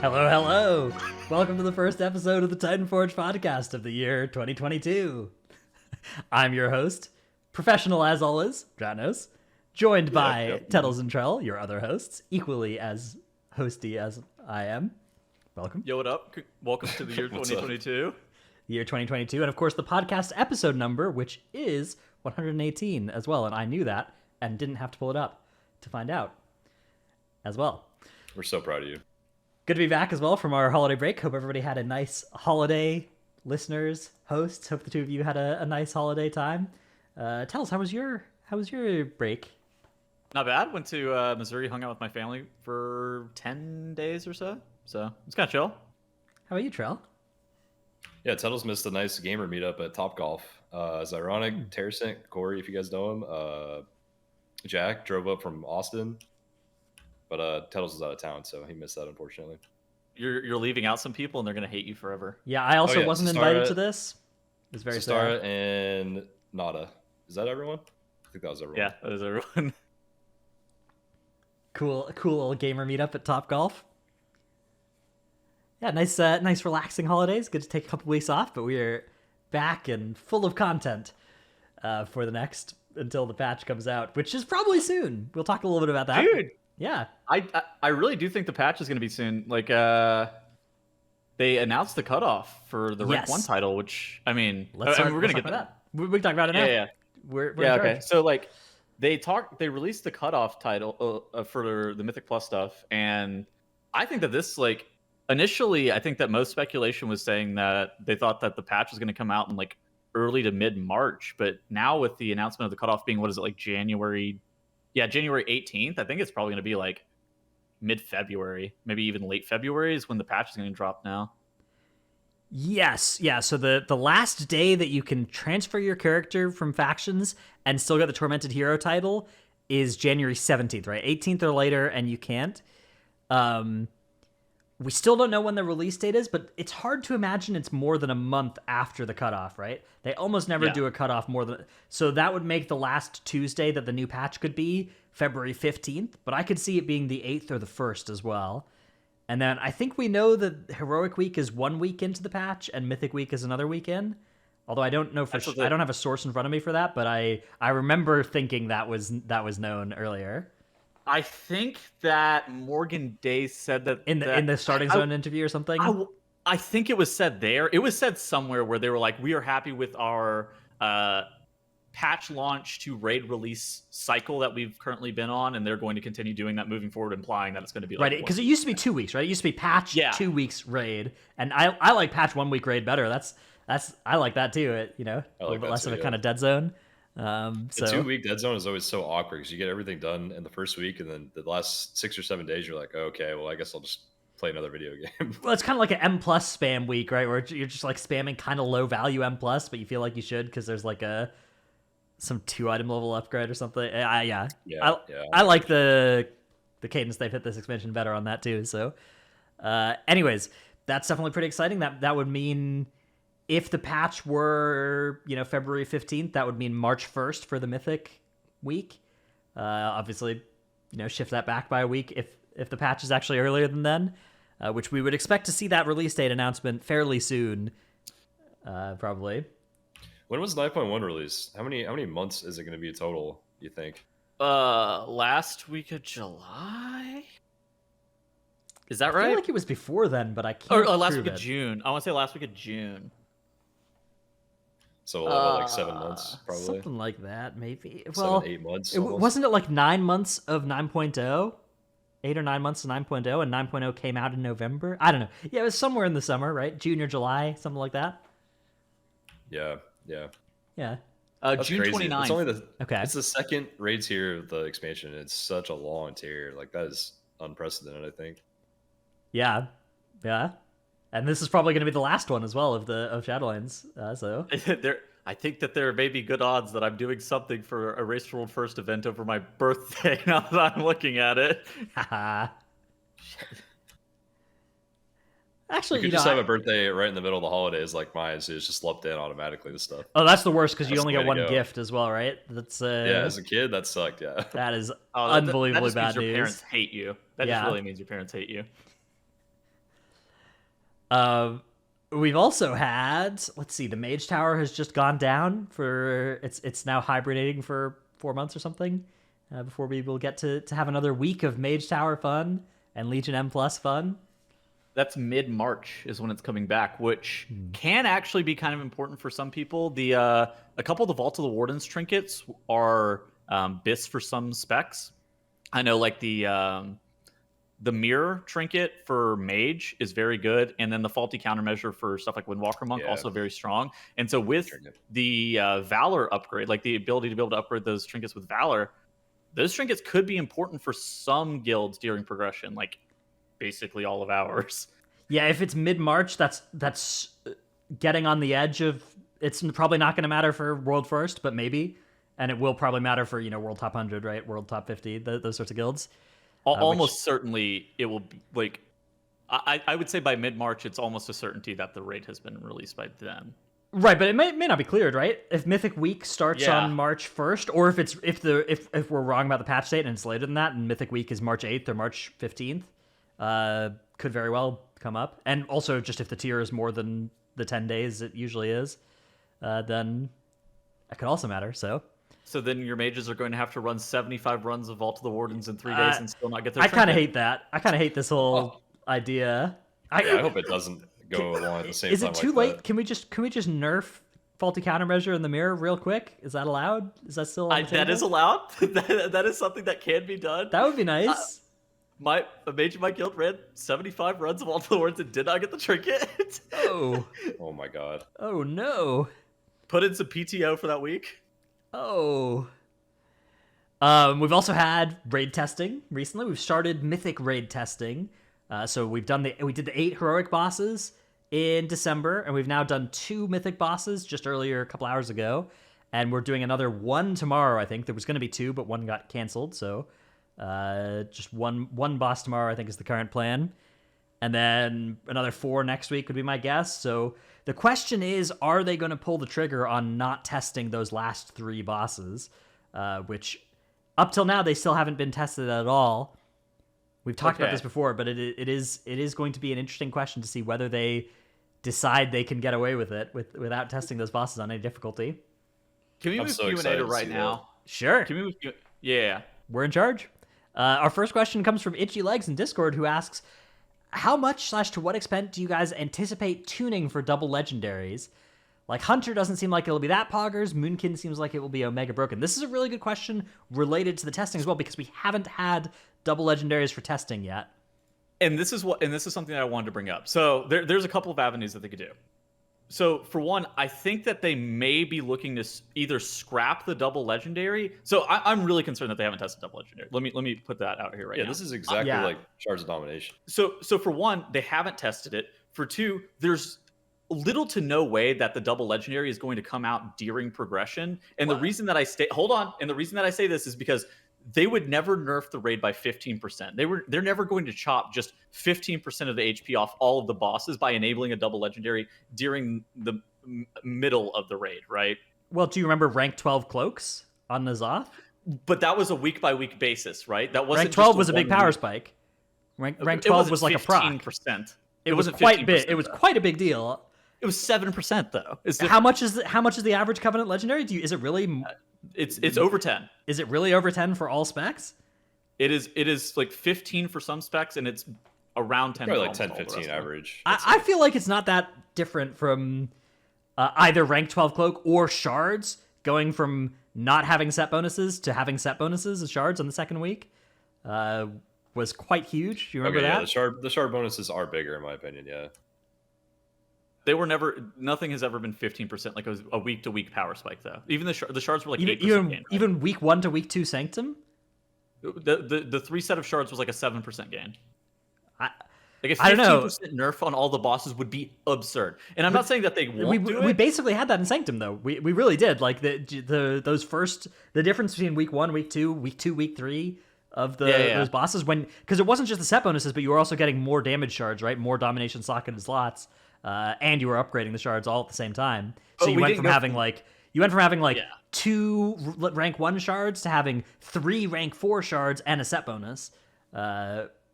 Hello, hello! Welcome to the first episode of the Titanforge podcast of the year 2022. I'm your host, professional as always, Dranos, joined by Tettles and Trell, your other hosts, equally as hosty as I am. Welcome. Yo, what up? Welcome to the year 2022. Year 2022, and of course the podcast episode number, which is 118 as well, and I knew that and didn't have to pull it up to find out as well. We're so proud of you. Good to be back as well from our holiday break. Hope everybody had a nice holiday. Listeners, hosts, hope the two of you had a nice holiday time. Tell us, how was your break? Not bad. Went to Missouri, hung out with my family for 10 days or so. So it's kind of chill. How about you, Trell? Yeah, Tuttle's missed a nice gamer meetup at Top Golf. It's ironic. Terracent, Corey, if you guys know him. Jack drove up from Austin, but Tuttle's was out of town, so he missed that, unfortunately. You're leaving out some people, and they're gonna hate you forever. Yeah, I also wasn't invited to this. It was very Sastara sad. and Nada. Is that everyone? I think that was everyone. Yeah, that is everyone. Cool little gamer meetup at Top Golf. Yeah, nice relaxing holidays. Good to take a couple weeks off, but we are back and full of content for the next until the patch comes out, which is probably soon. We'll talk a little bit about that. Dude, yeah, I really do think the patch is gonna be soon. Like, they announced the cutoff for the Rank 1 title, which I mean, we're gonna get that. We can talk about it now. Yeah. We're okay. So like, they released the cutoff title for the Mythic Plus stuff, and I think that this like. Initially, I think that most speculation was saying that they thought that the patch was going to come out in like early to mid-March, but now with the announcement of the cutoff being, what is it, like January 18th, I think it's probably going to be like mid-February, maybe even late February is when the patch is going to drop now. Yes, yeah, so the last day that you can transfer your character from factions and still get the Tormented Hero title is January 17th, right? 18th or later, and you can't. We still don't know when the release date is, but it's hard to imagine it's more than a month after the cutoff, right? They almost never do a cutoff more than... So that would make the last Tuesday that the new patch could be February 15th, but I could see it being the 8th or the 1st as well. And then I think we know that Heroic Week is 1 week into the patch and Mythic Week is another week in. Although I don't know for sure. I don't have a source in front of me for that, but I remember thinking that was known earlier. I think that Morgan Day said that in the Starting Zone interview or something. I think it was said there. It was said somewhere where they were like, "We are happy with our patch launch to raid release cycle that we've currently been on, and they're going to continue doing that moving forward, implying that it's going to be like right." Because it used to be 2 weeks, right? It used to be patch 2 weeks raid, and I like patch 1 week raid better. That's I like that too. A little bit less of a kind of dead zone. The 2 week dead zone is always so awkward because you get everything done in the first week, and then the last 6 or 7 days you're like, oh, okay, well I guess I'll just play another video game. Well, it's kind of like an M plus spam week, right? Where you're just like spamming kind of low value M plus, but you feel like you should because there's like some 2 item level upgrade or something. I like the cadence they've hit this expansion better on that too. So, anyways, that's definitely pretty exciting. That would mean. If the patch were, February 15th, that would mean March 1st for the Mythic week. Obviously, shift that back by a week if the patch is actually earlier than then, which we would expect to see that release date announcement fairly soon, probably. When was 9.1 released? How many months is it going to be total, you think? Last week of July? Is that right? I feel like it was before then, but I can't. Or last week of June. I want to say last week of June. So like 7 months, probably. Something like that, maybe. 7-8 months. Wasn't it like 9 months of 9.0? 8 or 9 months of 9.0, and 9.0 came out in November? I don't know. Yeah, it was somewhere in the summer, right? June or July, something like that. Yeah. June 29th. It's only It's the second raid tier of the expansion. It's such a long tier. Like, that is unprecedented, I think. Yeah. And this is probably going to be the last one as well of Shadowlands. So I think that there may be good odds that I'm doing something for a Race World First event over my birthday. Now that I'm looking at it, actually, you could just have a birthday right in the middle of the holidays, like mine. So it's just lumped in automatically. The stuff. Oh, that's the worst because you only get one gift as well, right? That's as a kid, that sucked. Yeah, that is unbelievably that bad means news. Your parents hate you. That just really means your parents hate you. We've also had, let's see, the Mage Tower has just gone down for it's now hibernating for 4 months or something before we will get to have another week of Mage Tower fun and Legion M Plus fun. That's mid-March is when it's coming back, which can actually be kind of important for some people. The a couple of the Vault of the Wardens trinkets are BIS for some specs. I know, like the mirror trinket for mage is very good, and then the faulty countermeasure for stuff like Windwalker Monk also very strong. And so with the Valor upgrade, like the ability to be able to upgrade those trinkets with Valor, those trinkets could be important for some guilds during progression, like basically all of ours. Yeah, if it's mid-March, that's getting on the edge of. It's probably not going to matter for World First, but maybe, and it will probably matter for World Top 100, right? World Top 50, those sorts of guilds. Almost certainly it will be like I would say by mid-March it's almost a certainty that the raid has been released by then. Right, but it may not be cleared, right? If Mythic Week starts on March 1st, or if we're wrong about the patch date and it's later than that, and Mythic Week is March 8th or March 15th, could very well come up. And also, just if the tier is more than the 10 days it usually is, then that could also matter. So then your mages are going to have to run 75 runs of Vault of the Wardens in 3 days and still not get their trinket. I kind of hate that. I kind of hate this whole idea. I hope it doesn't go along at the same time. Is it too late? Can we just nerf faulty countermeasure in the mirror real quick? Is that allowed? Is that still on the table? That is allowed. that is something that can be done. That would be nice. A mage in my guild ran 75 runs of Vault of the Wardens and did not get the trinket. Oh. Oh my god. Oh no. Put in some PTO for that week. Oh. We've also had raid testing recently. We've started Mythic raid testing. So we did the 8 heroic bosses in December, and we've now done 2 Mythic bosses just earlier, a couple hours ago. And we're doing another 1 tomorrow, I think. There was going to be 2, but 1 got canceled. So just one boss tomorrow, I think, is the current plan. And then another 4 next week would be my guess. So the question is, are they going to pull the trigger on not testing those last 3 bosses? Which, up till now, they still haven't been tested at all. We've talked about this before, but it is going to be an interesting question to see whether they decide they can get away with it without testing those bosses on any difficulty. Can we move Q&A to right now? Sure. Can we move Yeah. We're in charge. Our first question comes from Itchy Legs in Discord, who asks, how much / to what extent do you guys anticipate tuning for double legendaries? Like, Hunter doesn't seem like it'll be that poggers. Moonkin seems like it will be Omega Broken. This is a really good question related to the testing as well, because we haven't had double legendaries for testing yet. And this is something that I wanted to bring up. So there's a couple of avenues that they could do. So for one, I think that they may be looking to either scrap the double legendary. So I'm really concerned that they haven't tested double legendary. Let me put that out here right now. Yeah, this is exactly like Shards of Domination. So for one, they haven't tested it. For two, there's little to no way that the double legendary is going to come out during progression. And the reason that I say this is because they would never nerf the raid by 15%. They're never going to chop just 15% of the HP off all of the bosses by enabling a double legendary during the middle of the raid, right? Well, do you remember rank 12 cloaks on N'Zoth? But that was a week by week basis, right? That wasn't rank 12 was a big power spike. Rank 12 was like 15%. A proc. It was quite big. It was quite a big deal. It was 7% though. How much is the average Covenant legendary? Is it really? It's over 10. Is it really over 10 for all specs? It is like 15 for some specs, and it's around 10. Probably like 10, 15 average. I feel like it's not that different from either rank 12 cloak or shards, going from not having set bonuses to having set bonuses as shards on the second week. Was quite huge. Do you remember that? The shard bonuses are bigger in my opinion. Yeah. They were never. Nothing has ever been 15%. Like it was a week to week power spike though. Even the shards were like 8% gain, right? Even week 1 to week 2 Sanctum. The 3 set of shards was like a 7% gain. Like a 15% nerf on all the bosses would be absurd. And I'm not saying that they won't do it. We basically had that in Sanctum though. We really did. Like the difference between week 1, week 2, week 3 of those bosses, because it wasn't just the set bonuses, but you were also getting more damage shards, right? More domination socketed slots. And you were upgrading the shards all at the same time. So you went from having 2 rank 1 shards to having 3 rank 4 shards and a set bonus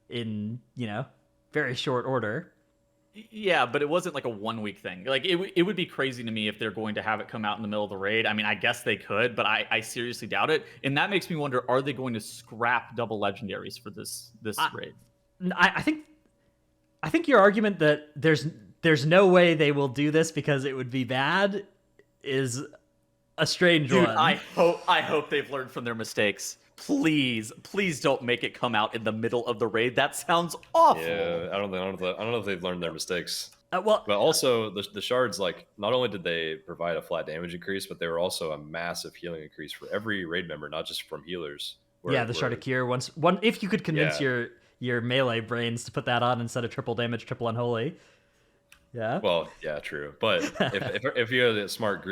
in, very short order. Yeah, but it wasn't like a 1 week thing. Like it would be crazy to me if they're going to have it come out in the middle of the raid. I mean, I guess they could, but I seriously doubt it. And that makes me wonder: are they going to scrap double legendaries for this raid? I think your argument that there's no way they will do this because it would be bad is a strange one. I hope they've learned from their mistakes. Please don't make it come out in the middle of the raid. That sounds awful. Yeah, I don't know if they've learned their mistakes. Well, but also the shards, like, not only did they provide a flat damage increase, but they were also a massive healing increase for every raid member, not just from healers. The Shard of Cure. If you could convince your melee brains to put that on instead of triple damage, triple unholy. Yeah. Well, yeah, true. But if you had a smart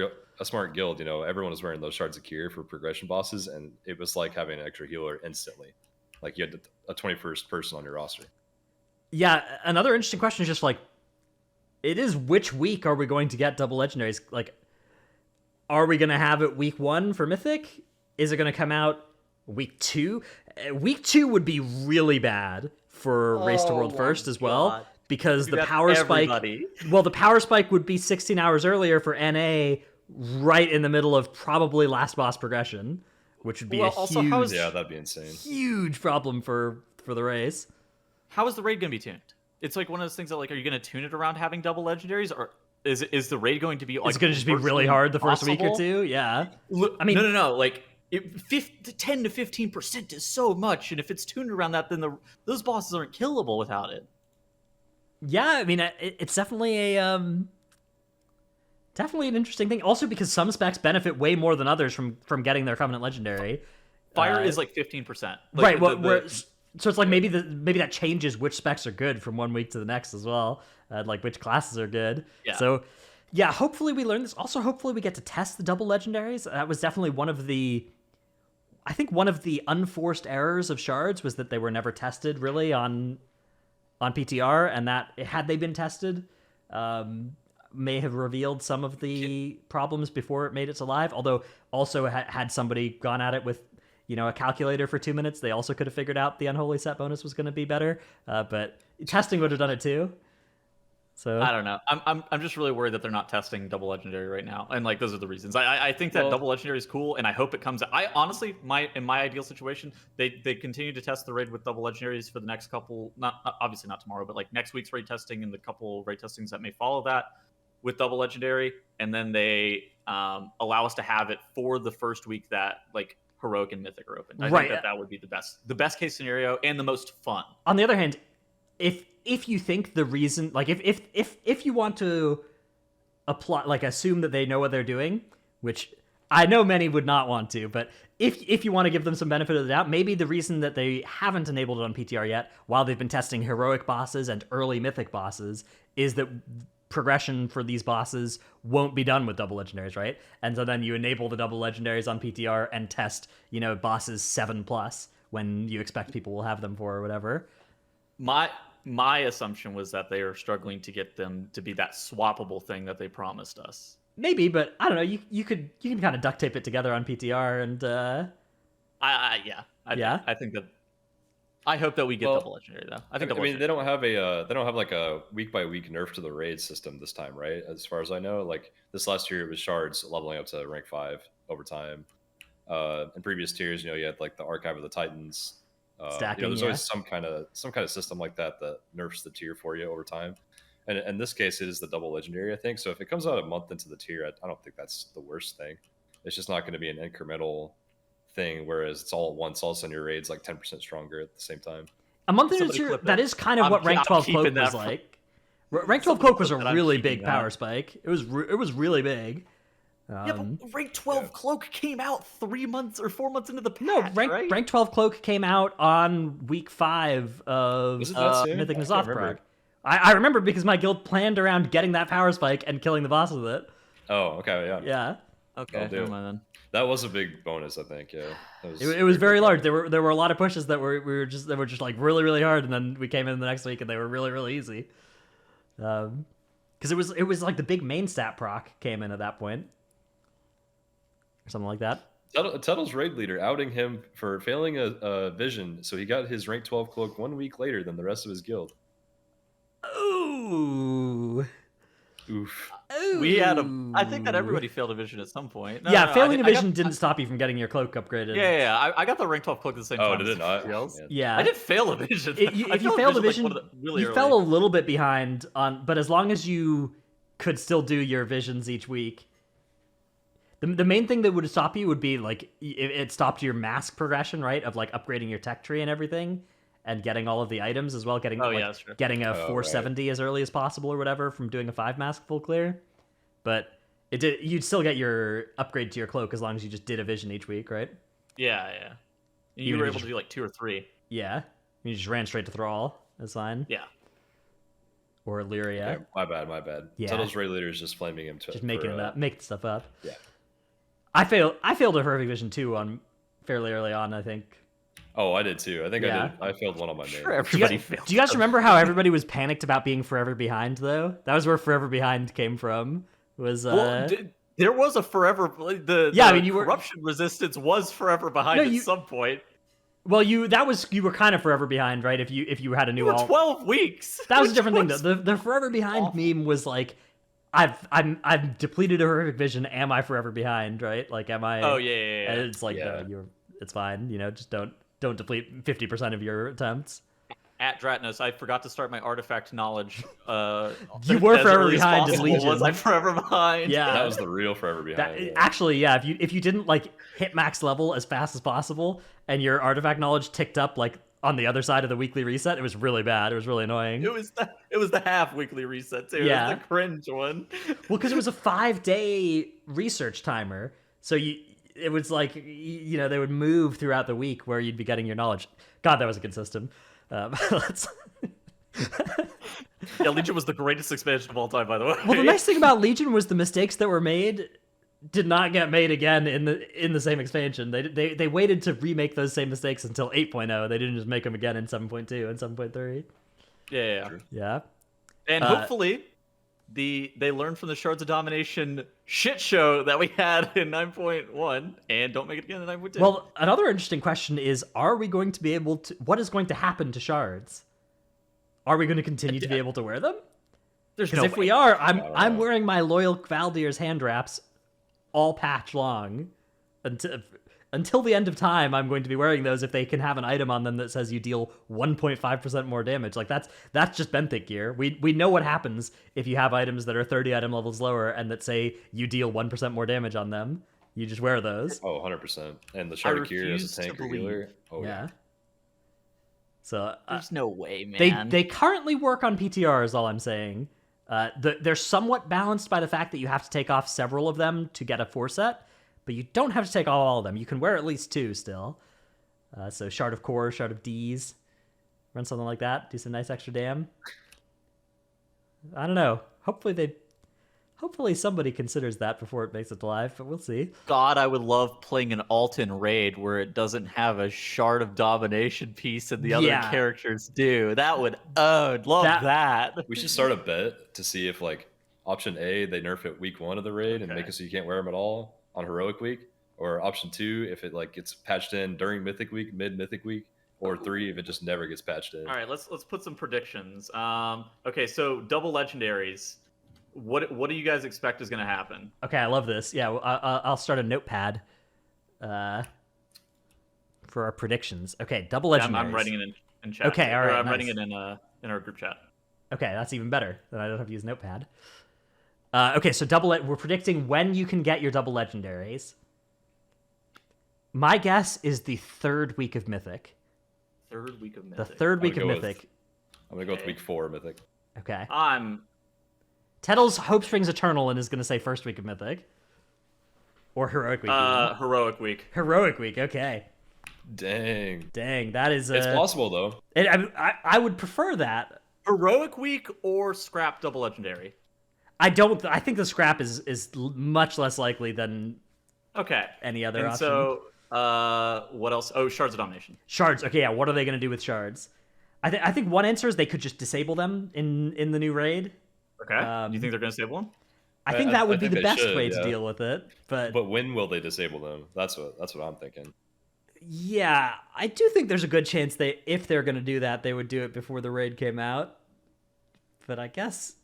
guild, you know, everyone was wearing those Shards of Cure for progression bosses, and it was like having an extra healer instantly. Like, you had a 21st person on your roster. Yeah, another interesting question is just like, it is which week are we going to get double legendaries? Like, are we going to have it week 1 for Mythic? Is it going to come out week 2? Week 2 would be really bad for Race to World First as well, because the power spike. Well, the power spike would be 16 hours earlier for NA, right in the middle of probably last boss progression, which would be that'd be insane. Huge problem for the race. How is the raid going to be tuned? It's like one of those things that, like, are you going to tune it around having double legendaries, or is the raid going to be like? It's going to just be really hard the first week or two. Yeah, I mean, no. Like, 10 to 15% is so much, and if it's tuned around that, then those bosses aren't killable without it. Yeah, I mean, it's definitely an interesting thing. Also, because some specs benefit way more than others from getting their Covenant Legendary. Fire is like 15%. Like, right. So it's like maybe that changes which specs are good from 1 week to the next as well. Like which classes are good. Yeah. So yeah, hopefully we learn this. Also, hopefully we get to test the double legendaries. That was definitely one of the unforced errors of Shards was that they were never tested really on PTR, and that had they been tested, may have revealed some of the problems before it made it to live. Although also had somebody gone at it with, you know, a calculator for 2 minutes, they also could have figured out the unholy set bonus was going to be better. But testing would have done it too. So I don't know. I'm just really worried that they're not testing double legendary right now, and like those are the reasons. I think that double legendary is cool, and I hope it comes out. I honestly, in my ideal situation, they continue to test the raid with double legendaries for the next couple. Not obviously not tomorrow, but like next week's raid testing and the couple raid testings that may follow that with double legendary, and then they allow us to have it for the first week that like Heroic and Mythic are open. I think that would be the best case scenario and the most fun. On the other hand, if you think the reason, like if you want to apply, like assume that they know what they're doing, which I know many would not want to, but if you want to give them some benefit of the doubt, maybe the reason that they haven't enabled it on PTR yet, while they've been testing Heroic bosses and early Mythic bosses, is that progression for these bosses won't be done with double legendaries, right? And so then you enable the double legendaries on PTR and test, you know, bosses 7+ when you expect people will have them for or whatever. My assumption was that they are struggling to get them to be that swappable thing that they promised us. Maybe, but I don't know. You can kind of duct tape it together on PTR and I think that. I hope that we get double legendary though. I mean, they don't have like a week by week nerf to the raid system this time, right? As far as I know, like this last year it was Shards leveling up to rank 5 over time. In previous tiers, you know, you had like the Archive of the Titans. Stacking, you know, there's always some kind of system like that nerfs the tier for you over time. And in this case, it is the double legendary, I think. So if it comes out a month into the tier, I don't think that's the worst thing. It's just not going to be an incremental thing, whereas it's all at once. All of a sudden, your raid's like 10% stronger at the same time. A month into the tier, that is kind of what Rank 12 Cloak was like. Rank 12 Cloak was a really big power spike. It was really big. Yeah, but Rank 12 Cloak came out 3 months or 4 months into the patch. No, Rank 12 Cloak came out on week 5 of Mythic N'Zoth Prague. I remember because my guild planned around getting that power spike and killing the boss with it. Oh, okay, yeah. Yeah. Okay, never mind then. That was a big bonus, I think. Yeah, it was very large. There were a lot of pushes that were just like really really hard, and then we came in the next week and they were really really easy. Because it was like the big main stat proc came in at that point, or something like that. Tuttle's raid leader outing him for failing a vision, so he got his rank 12 cloak 1 week later than the rest of his guild. Ooh. Oof. We had I think that everybody failed a vision at some point. Failing a vision didn't stop you from getting your cloak upgraded. Yeah. I got the rank 12 cloak at the same time. Oh, did it not? Yeah. I didn't fail a vision. If you failed a vision, you fell a little bit behind on, but as long as you could still do your visions each week. The main thing that would stop you would be like it stopped your mask progression, right? Of like upgrading your tech tree and everything, and getting all of the items as well. Getting getting a 470 as early as possible or whatever from doing a 5 mask full clear. But you'd still get your upgrade to your cloak as long as you just did a vision each week, right? Yeah. You were able to do like 2 or 3. Yeah, you just ran straight to Thrall. That's fine. Yeah. Or Illyria. My bad. Yeah. Tuttle's raid leader is just flaming him. Just making it up, making stuff up. Yeah. I failed a Perfect Vision 2 on fairly early on, I think. Oh, I did too. I think I failed one on my main. Sure, everybody failed. Do you guys remember how everybody was panicked about being forever behind, though? That was where Forever Behind came from. There was a forever... corruption resistance was forever behind at some point. Well, you were kind of forever behind, right? If you had a new 12 weeks. That was a different thing, though. The forever behind meme was like, I've depleted a horrific vision. Am I forever behind? Right? Like, am I? Oh yeah. And it's like, no, it's fine. Just don't deplete 50% of your attempts. At Dratnos, I forgot to start my artifact knowledge. You were forever behind in Legion. Was I forever behind? Yeah, that was the real forever behind. Actually, yeah. If you didn't like hit max level as fast as possible, and your artifact knowledge ticked up like on the other side of the weekly reset, it was really bad. It was really annoying. It was the half weekly reset too. Yeah, it was the cringe one. Well, because it was a 5-day research timer, so it was like they would move throughout the week where you'd be getting your knowledge. God, that was a good system. Legion was the greatest expansion of all time, by the way. Well, the nice thing about Legion was the mistakes that were made did not get made again in the same expansion. They waited to remake those same mistakes until 8.0. They didn't just make them again in 7.2 and 7.3. Yeah. And hopefully they learned from the Shards of Domination shit show that we had in 9.1 and don't make it again in 9.2. Well, another interesting question is, are we going to be able to... What is going to happen to shards? Are we going to continue to be able to wear them? Because if we are, I'm wearing my loyal Valdier's hand wraps all patch long until the end of time. I'm going to be wearing those if they can have an item on them that says you deal 1.5% more damage. Like that's just benthic gear. We know what happens if you have items that are 30 item levels lower and that say you deal 1% more damage on them. You just wear those. Oh, 100%. And the Shard of Gear as a tank or healer. Oh yeah. So there's no way, man. They currently work on PTR is all I'm saying. They're somewhat balanced by the fact that you have to take off several of them to get a 4-set, but you don't have to take all of them. You can wear at least 2 still. So Shard of Core, Shard of D's, run something like that. Do some nice extra dam. I don't know. Hopefully somebody considers that before it makes it to live, but we'll see. God, I would love playing an Alton raid where it doesn't have a Shard of Domination piece and the other characters do. That would, I'd love that. We should start a bet to see if, like, option A, they nerf it week 1 of the raid and make it so you can't wear them at all on Heroic Week, or option 2, if it, like, gets patched in during Mythic Week, mid-Mythic Week, or 3, if it just never gets patched in. All right, let's put some predictions. Okay, so double legendaries. What do you guys expect is going to happen? Okay, I love this. Yeah, I'll start a notepad for our predictions. Okay, double legendaries. I'm writing it in chat. Okay, all right. I'm writing it in our group chat. Okay, that's even better. Then I don't have to use notepad. Okay, so we're predicting when you can get your double legendaries. My guess is the 3rd week of Mythic. 3rd week of Mythic. The 3rd week of Mythic. I'm going to go with week 4 of Mythic. Okay. Tettle's Hope Springs Eternal and is going to say 1st week of Mythic. Or Heroic Week. Heroic Week. Heroic Week, okay. Dang, that is... It's possible, though. I would prefer that. Heroic Week or scrap double legendary? I think the scrap is much less likely than any other option. So, what else? Oh, Shards of Domination. Shards, okay, yeah. What are they going to do with shards? I think one answer is they could just disable them in the new raid. Okay. Do you think they're going to disable them? I think that would be the best way to deal with it. But when will they disable them? That's what I'm thinking. Yeah, I do think there's a good chance if they're going to do that, they would do it before the raid came out. But I guess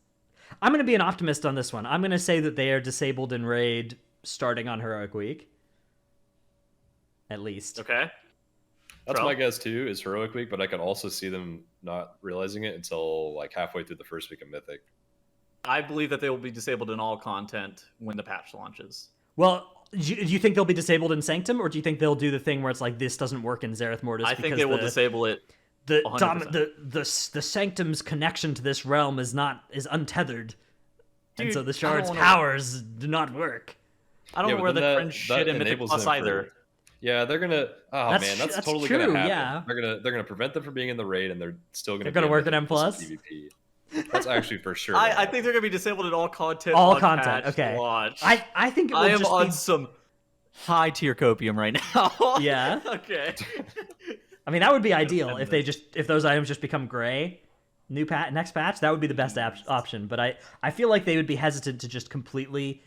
I'm going to be an optimist on this one. I'm going to say that they are disabled in Raid starting on Heroic Week. At least. Okay. That's my guess too, is Heroic Week, but I can also see them not realizing it until like halfway through the first week of Mythic. I believe that they will be disabled in all content when the patch launches. Well, do you think they'll be disabled in Sanctum, or do you think they'll do the thing where it's like, this doesn't work in Zereth Mortis? I think they will disable it. The Sanctum's connection to this realm is untethered. Dude, and so the shard's powers do not work. I don't know where the cringe shit in Mythic Plus either. Yeah, they're gonna. Oh man, that's totally true, gonna happen. Yeah. They're gonna prevent them from being in the raid, and they're still gonna work in M+. PvP. That's actually for sure. I think they're gonna be disabled in all content. All content. Okay. Launch. I think I am on some high tier copium right now. Yeah. Okay. I mean, that would be ideal if those items just become gray. Next patch, that would be the best option. But I feel like they would be hesitant to just completely,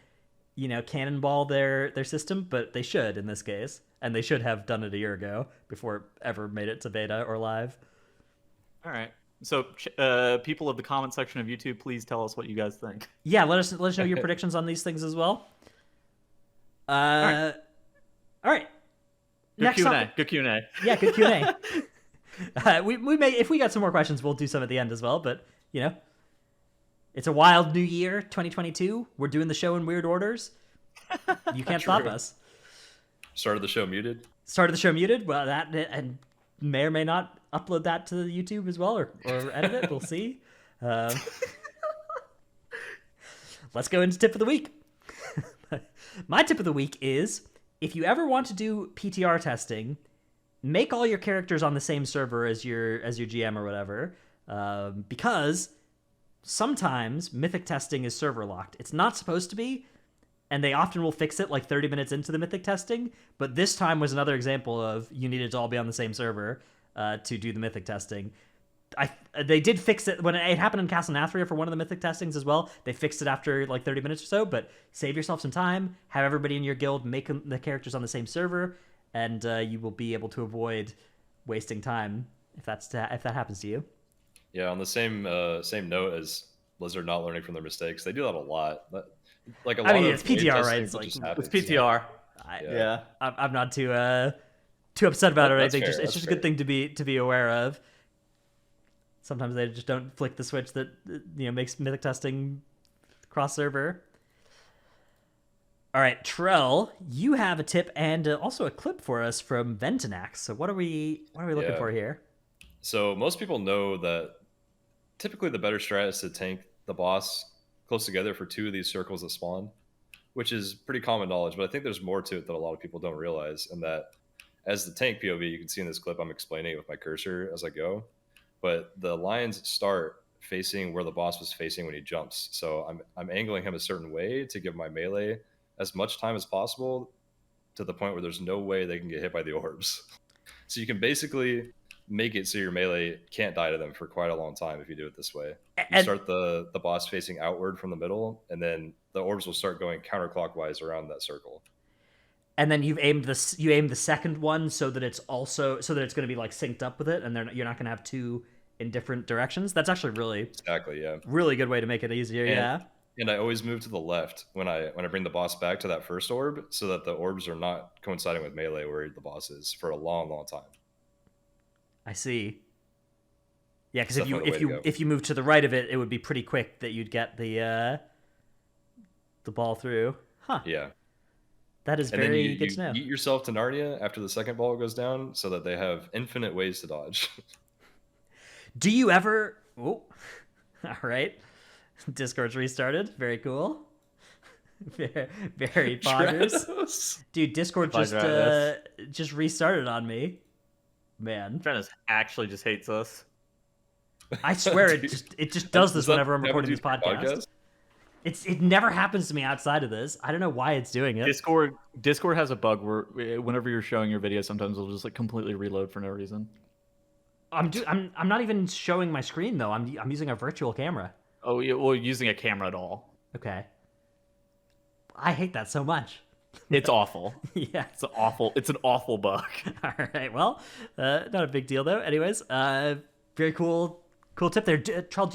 cannonball their system, but they should in this case. And they should have done it a year ago before it ever made it to beta or live. All right. So, people of the comment section of YouTube, please tell us what you guys think. Yeah, let us know your predictions on these things as well. All right. Good Q&A. Good Q&A. Yeah, good Q&A. We may, if we got some more questions, we'll do some at the end as well. But it's a wild new year, 2022. We're doing the show in weird orders. You can't stop us. Started the show muted. Well, that and may or may not upload that to YouTube as well, or edit it. We'll see. Let's go into tip of the week. My tip of the week is, if you ever want to do PTR testing, make all your characters on the same server as your GM or whatever, because sometimes Mythic testing is server locked. It's not supposed to be. And they often will fix it like 30 minutes into the Mythic testing. But this time was another example of you needed to all be on the same server to do the Mythic testing. They did fix it when it happened in Castle Nathria for one of the Mythic testings as well. They fixed it after like 30 minutes or so. But save yourself some time. Have everybody in your guild make the characters on the same server. And you will be able to avoid wasting time if that happens to you. Yeah, on the same note as Blizzard not learning from their mistakes. They do that a lot. Like it's PTR, right? It's it's PTR. Yeah. I'm not too upset about it. I think it's just a good thing to be aware of. Sometimes they just don't flick the switch that makes Mythic testing cross server. All right, Trell, you have a tip and also a clip for us from Ventinax. So what are we looking for here? So most people know that typically the better strat is to tank the boss close together for 2 of these circles that spawn, which is pretty common knowledge, but I think there's more to it that a lot of people don't realize. And that as the tank POV, you can see in this clip, I'm explaining it with my cursor as I go, but the lines start facing where the boss was facing when he jumps. So I'm angling him a certain way to give my melee as much time as possible to the point where there's no way they can get hit by the orbs. So you can basically make it so your melee can't die to them for quite a long time if you do it this way. You start the boss facing outward from the middle, and then the orbs will start going counterclockwise around that circle. And then you aim the second one so that it's going to be like synced up with it, and you're not going to have 2 in different directions. That's actually really good way to make it easier. And I always move to the left when I bring the boss back to that first orb, so that the orbs are not coinciding with melee where the boss is for a long, long time. I see. Yeah, because if you move to the right of it, it would be pretty quick that you'd get the ball through. Huh. Yeah. That is very good to know. You eat yourself to Narnia after the second ball goes down, so that they have infinite ways to dodge. Do you ever? Oh, all right. Discord's restarted. Very cool. Very poggers. Dude, Discord just restarted on me. Man, Travis actually just hates us. I swear it just does this whenever I'm recording this podcast. It never happens to me outside of this. I don't know why it's doing it. Discord has a bug where whenever you're showing your video, sometimes it'll just like completely reload for no reason. I'm not even showing my screen though. I'm using a virtual camera. Oh, yeah, well, using a camera at all. Okay. I hate that so much. It's awful. Yeah, it's an awful bug. All right, well, not a big deal though. Anyways, very cool tip there. Charles,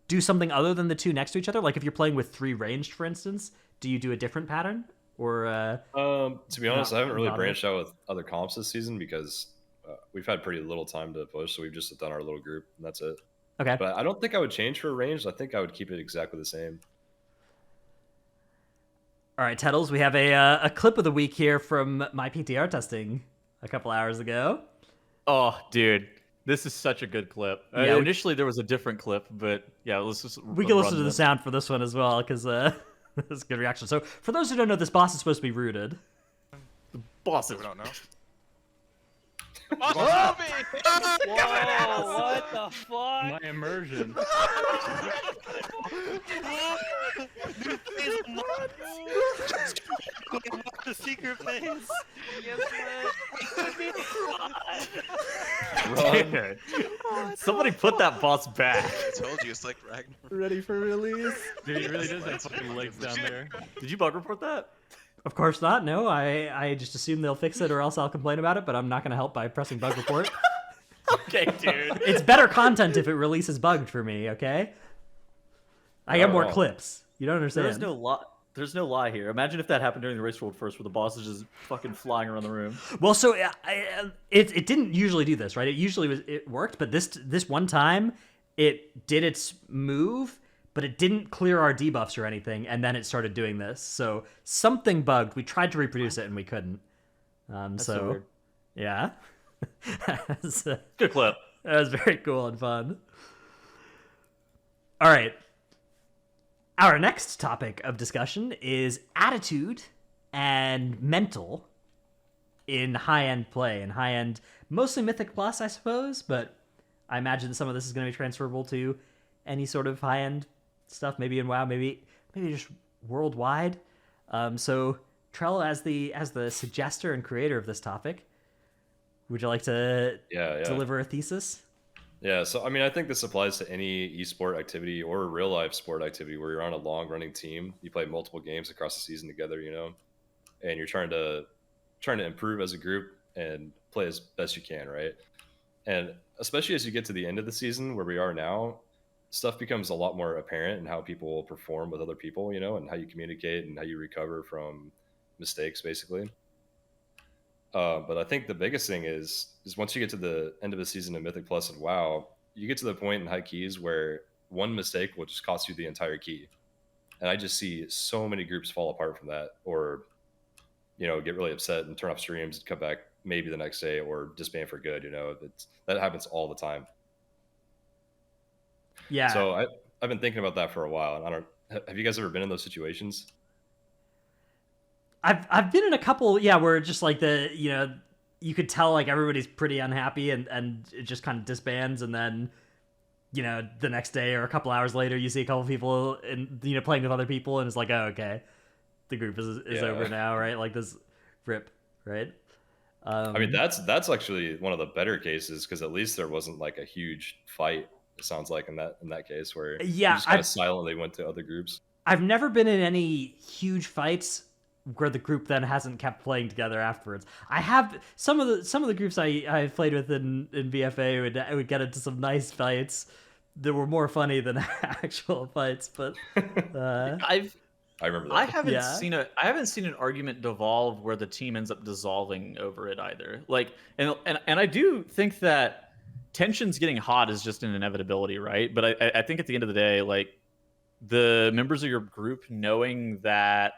do do something other than the two next to each other? Like if you're playing with 3 ranged, for instance, do you do a different pattern? Or to be honest, I haven't really branched out with other comps this season because we've had pretty little time to push, so we've just done our little group, and that's it. Okay. But I don't think I would change for ranged. I think I would keep it exactly the same. All right, Tettles, we have a clip of the week here from my PTR testing a couple hours ago. Oh, dude. This is such a good clip. Yeah, initially, there was a different clip, but yeah, let's just. We can listen to the sound for this one as well, because this is a good reaction. So, for those who don't know, this boss is supposed to be rooted. The boss We don't know. Whoa, what the fuck? My immersion. The secret phase. Somebody put that boss back. I told you, it's like Ragnar. Ready for release. Dude, he really does have fucking legs down there. Did you bug report that? Of course not. No, I just assume they'll fix it or else I'll complain about it, but I'm not going to help by pressing bug report. Okay, dude. It's better content if it releases bugged for me, okay? I get more clips. You don't understand. There's no lie here. Imagine if that happened during the Race World First, where the boss is just fucking flying around the room. Well, so it didn't usually do this, right? It worked, but this one time it did its move, but it didn't clear our debuffs or anything, and then it started doing this. So something bugged. We tried to reproduce it and we couldn't. So weird. Yeah, Good clip. That was very cool and fun. All right. Our next topic of discussion is attitude and mental in high-end play. In high-end, mostly Mythic Plus, I suppose, but I imagine some of this is going to be transferable to any sort of high-end stuff, maybe in WoW, maybe just worldwide. So, Trell, as the suggester and creator of this topic, would you like to deliver a thesis? Yeah, so I mean, I think this applies to any esport activity or real life sport activity where you're on a long running team. You play multiple games across the season together, and you're trying to improve as a group and play as best you can, right? And especially as you get to the end of the season where we are now, stuff becomes a lot more apparent in how people will perform with other people, and how you communicate and how you recover from mistakes, basically. But I think the biggest thing is once you get to the end of the season of Mythic Plus and WoW, you get to the point in high keys where one mistake will just cost you the entire key. And I just see so many groups fall apart from that, or get really upset and turn off streams and come back maybe the next day or disband for good. That happens all the time. Yeah. So I've been thinking about that for a while, and have you guys ever been in those situations? I've been in a couple, where just like you could tell like everybody's pretty unhappy and it just kind of disbands, and then the next day or a couple hours later you see a couple people and playing with other people and it's like, oh, okay, the group is over now, right? Like this rip, right? I mean, that's actually one of the better cases because at least there wasn't like a huge fight. It sounds like in that case where you just kind of silently went to other groups. I've never been in any huge fights where the group then hasn't kept playing together afterwards. I have some of the groups I played with in BFA would get into some nice fights that were more funny than actual fights, but I remember that. I haven't seen an argument devolve where the team ends up dissolving over it either. Like, and I do think that tension's getting hot is just an inevitability, right? But I think at the end of the day, like the members of your group knowing that,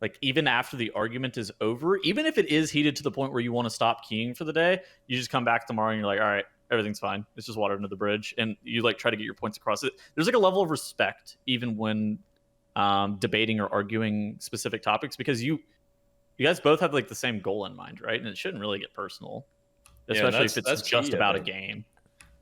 like, even after the argument is over, even if it is heated to the point where you want to stop keying for the day, you just come back tomorrow and you're like, all right, everything's fine. It's just water under the bridge. And you like try to get your points across. There's like a level of respect even when debating or arguing specific topics, because you guys both have like the same goal in mind, right? And it shouldn't really get personal, especially if it's just about a game.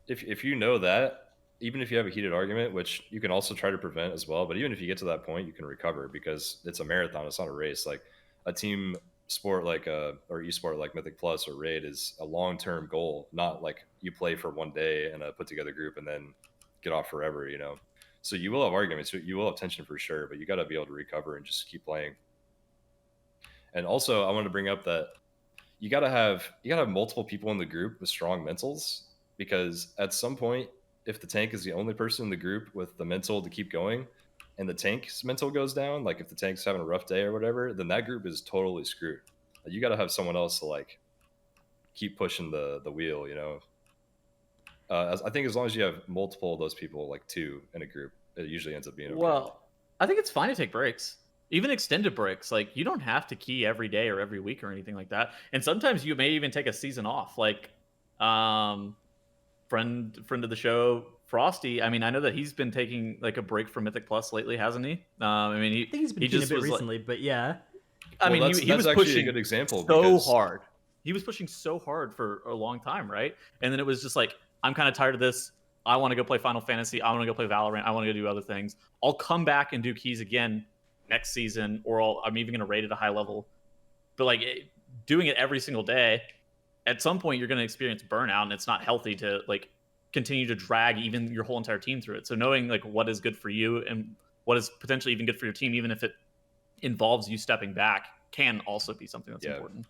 If you know that, even if you have a heated argument, which you can also try to prevent as well, but even if you get to that point, you can recover because it's a marathon. It's not a race. Like a team sport or esport like Mythic Plus or Raid is a long-term goal, not like you play for one day in a put-together group and then get off forever, So you will have arguments, you will have tension for sure, but you got to be able to recover and just keep playing. And also, I wanted to bring up that you got to have multiple people in the group with strong mentals, because at some point, if the tank is the only person in the group with the mental to keep going, and the tank's mental goes down, like if the tank's having a rough day or whatever, then that group is totally screwed. Like, you got to have someone else to like keep pushing the wheel, you know. I think as long as you have multiple of those people, like 2 in a group, it usually ends up being okay. Well, I think it's fine to take breaks, even extended breaks. Like, you don't have to key every day or every week or anything like that. And sometimes you may even take a season off. Like, friend of the show, Frosty. I mean, I know that he's been taking like a break from Mythic Plus lately, hasn't he? I mean, I think he's been doing a bit recently, but yeah. I mean, he was pushing a good example so hard. He was pushing so hard for a long time, right? And then it was just like, I'm kind of tired of this. I want to go play Final Fantasy. I want to go play Valorant. I want to go do other things. I'll come back and do keys again next season, or I'm even going to rate at a high level. But like doing it every single day, at some point you're going to experience burnout, and it's not healthy to like continue to drag even your whole entire team through it. So knowing like what is good for you and what is potentially even good for your team, even if it involves you stepping back, can also be something that's important.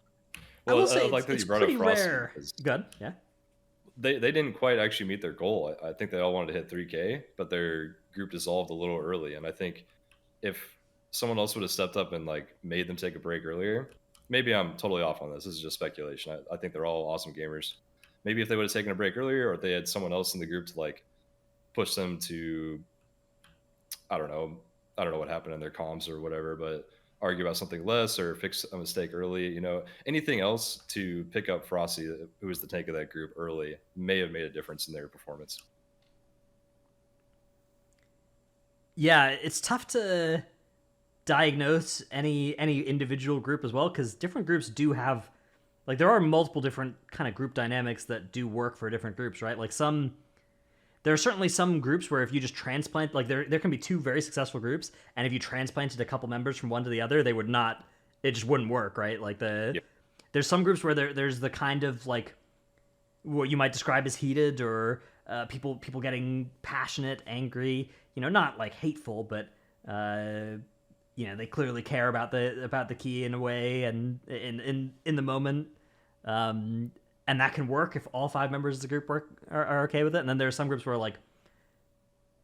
Well, I will say like it's you brought up Frosty. Rare. Good, yeah. They didn't quite actually meet their goal. I think they all wanted to hit 3K, but their group dissolved a little early. And I think if someone else would have stepped up and like made them take a break earlier, maybe I'm totally off on this. This is just speculation. I think they're all awesome gamers. Maybe if they would have taken a break earlier, or if they had someone else in the group to like push them to, I don't know what happened in their comms or whatever, but argue about something less or fix a mistake early, you know, anything else to pick up Frosty, who was the tank of that group early, may have made a difference in their performance. Yeah, it's tough to diagnose any individual group as well, because different groups do have, like, there are multiple different kind of group dynamics that do work for different groups, right? Like there are certainly some groups where if you just transplant, like there can be 2 very successful groups, and if you transplanted a couple members from one to the other, it just wouldn't work, right? Like there's some groups where there's the kind of like what you might describe as heated, or people getting passionate, angry, you know, not like hateful, but you know, they clearly care about the key in a way and in the moment. And that can work if all 5 members of the group are okay with it. And then there are some groups where, like,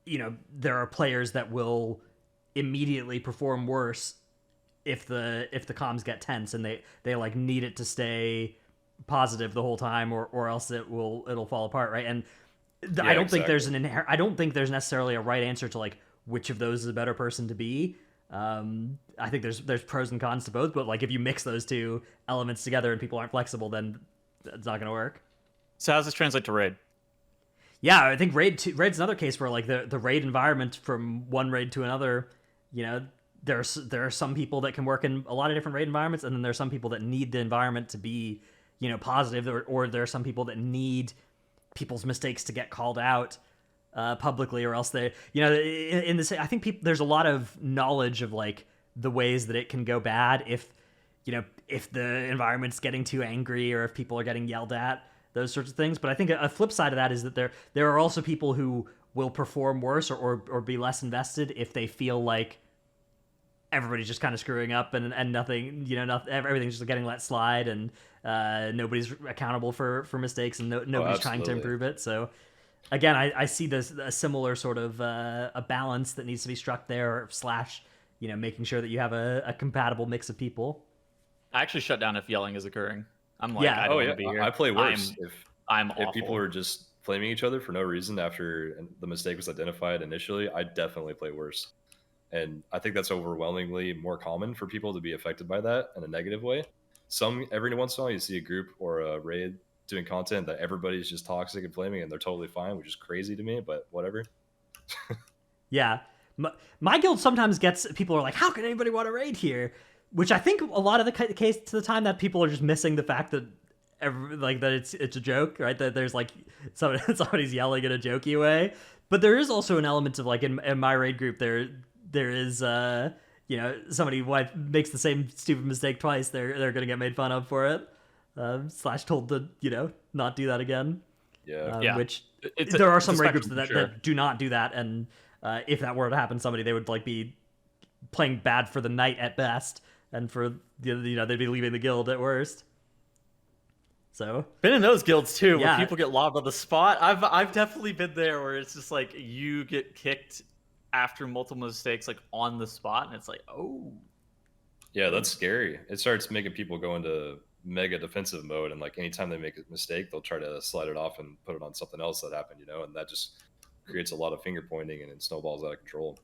you know, there are players that will immediately perform worse if the comms get tense and they like need it to stay positive the whole time, or else it'll fall apart, right? And I don't think there's I don't think there's necessarily a right answer to like which of those is a better person to be. I think there's pros and cons to both, but like if you mix those 2 elements together and people aren't flexible, then it's not going to work. So how does this translate to raid? Yeah, I think raid's another case where like the raid environment from one raid to another, you know, there are some people that can work in a lot of different raid environments, and then there's some people that need the environment to be, you know, positive, or there are some people that need people's mistakes to get called out publicly, or else they, you know, in this, I think there's a lot of knowledge of like the ways that it can go bad if, you know, if the environment's getting too angry, or if people are getting yelled at, those sorts of things. But I think a flip side of that is that there are also people who will perform worse or be less invested if they feel like everybody's just kind of screwing up and nothing, you know, everything's just getting let slide, and nobody's accountable for mistakes, and nobody's trying to improve it. So again, I see this a similar sort of a balance that needs to be struck there, / you know, making sure that you have a compatible mix of people. I actually shut down if yelling is occurring. I'm like, I don't want to be here. I play worse if people are just flaming each other for no reason after the mistake was identified initially. I definitely play worse, and I think that's overwhelmingly more common for people to be affected by that in a negative way. Every once in a while you see a group or a raid doing content that everybody's just toxic and flaming, and they're totally fine, which is crazy to me, but whatever. Yeah, my guild sometimes gets, people are like, how can anybody want to raid here? Which I think a lot of the case to the time that people are just missing the fact that that it's a joke, right? That there's like somebody's yelling in a jokey way. But there is also an element of like in my raid group there is you know, somebody makes the same stupid mistake twice, they're gonna get made fun of for it. / told to, you know, not do that again. Yeah. Which there are some raid groups that do not do that, and if that were to happen to somebody, they would like be playing bad for the night at best. And for, you know, they'd be leaving the guild at worst. So been in those guilds too, yeah. where people get lobbed on the spot. I've definitely been there where it's just like you get kicked after multiple mistakes, like on the spot, and it's like, oh. Yeah, that's scary. It starts making people go into mega defensive mode, and like anytime they make a mistake, they'll try to slide it off and put it on something else that happened, and that just creates a lot of finger pointing and it snowballs out of control.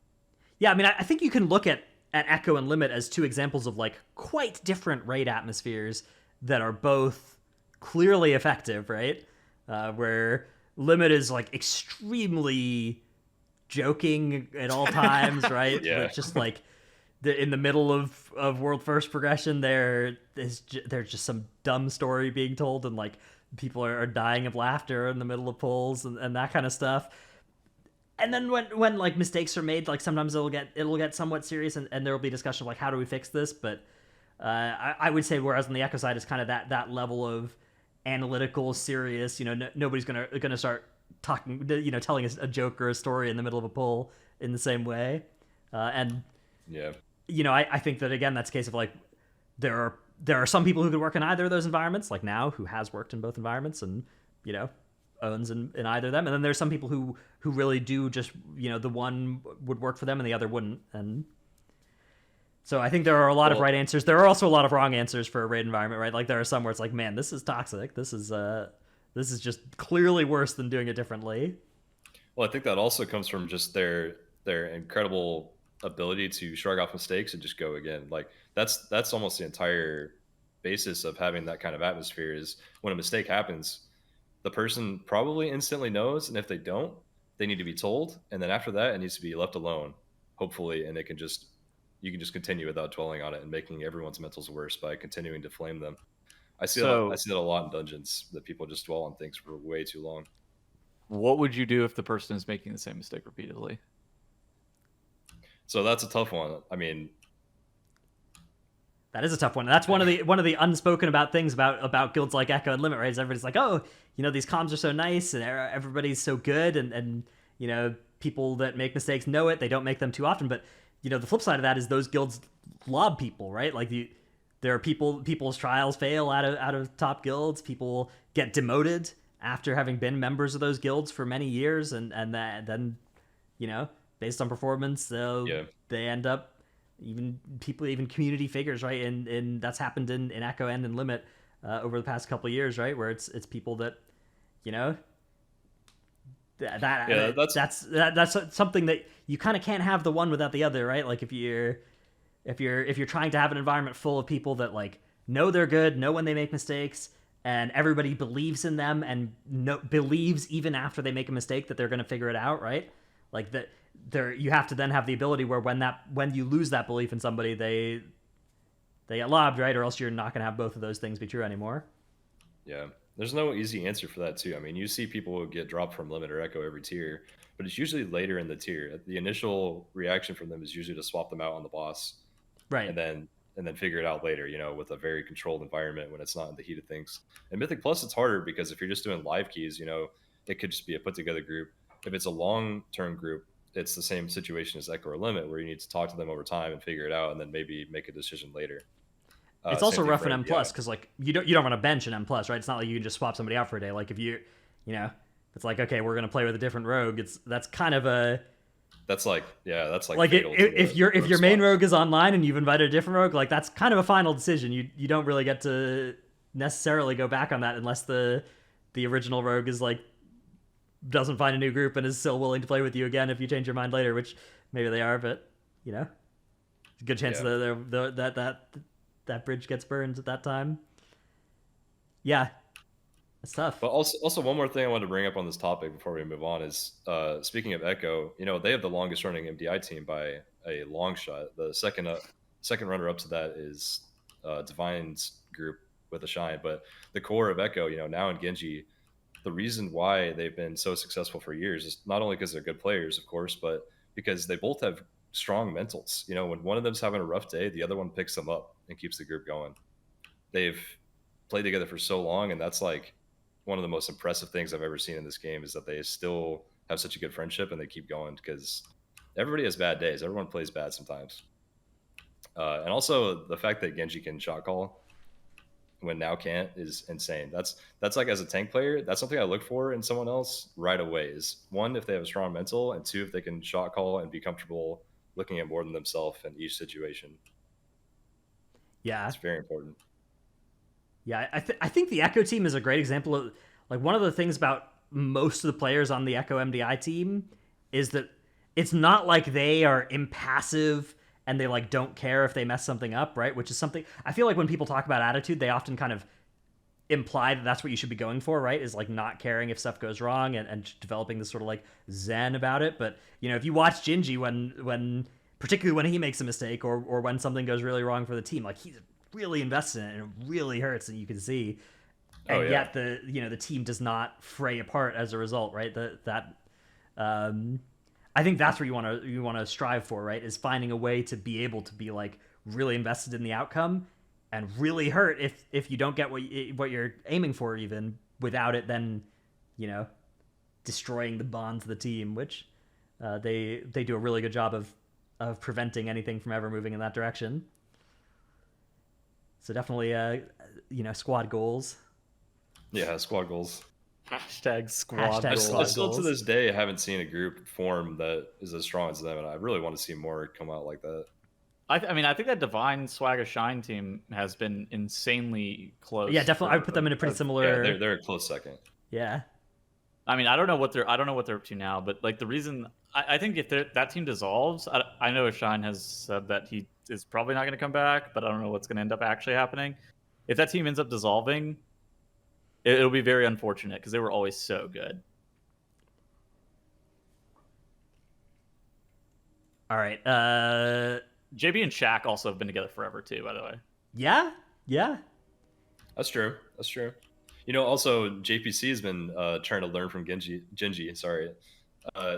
Yeah, I mean, I think you can look at Echo and Limit as two examples of like quite different raid atmospheres that are both clearly effective, right? Where Limit is like extremely joking at all times, right? Yeah. But just like in the middle of world first progression, there's just some dumb story being told, and like people are dying of laughter in the middle of polls and that kind of stuff. And then when like mistakes are made, like sometimes it'll get somewhat serious, and there will be discussion of like how do we fix this. But I would say whereas on the Echo side is kind of that level of analytical, serious. Nobody's gonna start talking, telling a joke or a story in the middle of a poll in the same way. And yeah, I think that again that's a case of like there are some people who could work in either of those environments, like Now, who has worked in both environments and owns in either of them, and then there's some people who really do just the one would work for them and the other wouldn't. And so I think there are a lot of right answers. There are also a lot of wrong answers for a raid environment, right? Like there are some where it's like, man, this is toxic, this is just clearly worse than doing it differently. Well, I think that also comes from just their incredible ability to shrug off mistakes and just go again. Like that's almost the entire basis of having that kind of atmosphere, is when a mistake happens, the person probably instantly knows, and if they don't, they need to be told, and then after that it needs to be left alone, hopefully, and you can just continue without dwelling on it and making everyone's mentals worse by continuing to flame them. I see that a lot in dungeons, that people just dwell on things for way too long. What would you do if the person is making the same mistake repeatedly? So that's a tough one. I mean, that is a tough one. That's one of the unspoken about things about guilds like Echo and Limit, right? Is everybody's like, oh, these comms are so nice and everybody's so good, and people that make mistakes know it. They don't make them too often, but the flip side of that is those guilds lob people, right? Like there are people's trials fail out of top guilds. People get demoted after having been members of those guilds for many years, and then based on performance, they end up even community figures, right? And that's happened in Echo and in Limit over the past couple of years, right? Where it's people that that's something that you kind of can't have the one without the other, right? Like if you're trying to have an environment full of people that like know they're good, know when they make mistakes, and everybody believes in them and believes even after they make a mistake that they're going to figure it out, right? Like that, you have to then have the ability where when you lose that belief in somebody, they get lobbed, right? Or else you're not going to have both of those things be true anymore. Yeah, there's no easy answer for that too. I mean, you see people who get dropped from Limit or Echo every tier, but it's usually later in the tier. The initial reaction from them is usually to swap them out on the boss, right? And then figure it out later, with a very controlled environment when it's not in the heat of things. And Mythic Plus, it's harder because if you're just doing live keys, it could just be a put together group. If it's a long term group, it's the same situation as Echo or Limit, where you need to talk to them over time and figure it out, and then maybe make a decision later. It's also rough in M Plus because like you don't run a bench in M Plus, right? It's not like you can just swap somebody out for a day. Like if it's like, okay, we're gonna play with a different rogue. That's kind of a that's like if your main rogue is online and you've invited a different rogue, like that's kind of a final decision. You don't really get to necessarily go back on that unless the original rogue is like doesn't find a new group and is still willing to play with you again if you change your mind later, which maybe they are, but it's a good chance that bridge gets burned at that time. Yeah, it's tough. But also one more thing I wanted to bring up on this topic before we move on is speaking of Echo, they have the longest running MDI team by a long shot. The second runner up to that is Divine's group with a shine, but the core of Echo, Now and Genji, the reason why they've been so successful for years is not only because they're good players, of course, but because they both have strong mentals. When one of them's having a rough day, the other one picks them up and keeps the group going. They've played together for so long, and that's like one of the most impressive things I've ever seen in this game, is that they still have such a good friendship and they keep going, because everybody has bad days. Everyone plays bad sometimes. And also the fact that Genji can shot call, when now can't is insane. That's like, as a tank player, that's something I look for in someone else right away. Is one, if they have a strong mental, and two, if they can shot call and be comfortable looking at more than themselves in each situation. Yeah, it's very important. Yeah, I think the Echo team is a great example of, like, one of the things about most of the players on the Echo MDI team is that it's not like they are impassive and they like don't care if they mess something up, right? Which is something I feel like when people talk about attitude, they often kind of imply that that's what you should be going for, right? Is like not caring if stuff goes wrong and developing this sort of like zen about it. But if you watch Gingy when particularly when he makes a mistake or when something goes really wrong for the team, like he's really invested in it and it really hurts, and you can see. And yet the team does not fray apart as a result, right? I think that's what you want to strive for, right? Is finding a way to be able to be like really invested in the outcome and really hurt if you don't get what you're aiming for, even without it then destroying the bonds of the team, which they do a really good job of preventing anything from ever moving in that direction. So definitely squad goals. Yeah, squad goals. Hashtag squad goals. I still to this day haven't seen a group form that is as strong as them, and I really want to see more come out like that. I mean, I think that Divine Swagger Shine team has been insanely close. Yeah, definitely. I would put them in a pretty similar. Yeah, they're a close second. Yeah. I mean, I don't know what they're up to now, but like the reason I think if that team dissolves, I know Shine has said that he is probably not going to come back, but I don't know what's going to end up actually happening. If that team ends up dissolving, it'll be very unfortunate because they were always so good. All right. JB and Shaq also have been together forever too, by the way. Yeah. That's true. Also JPC has been trying to learn from Gingy. Sorry.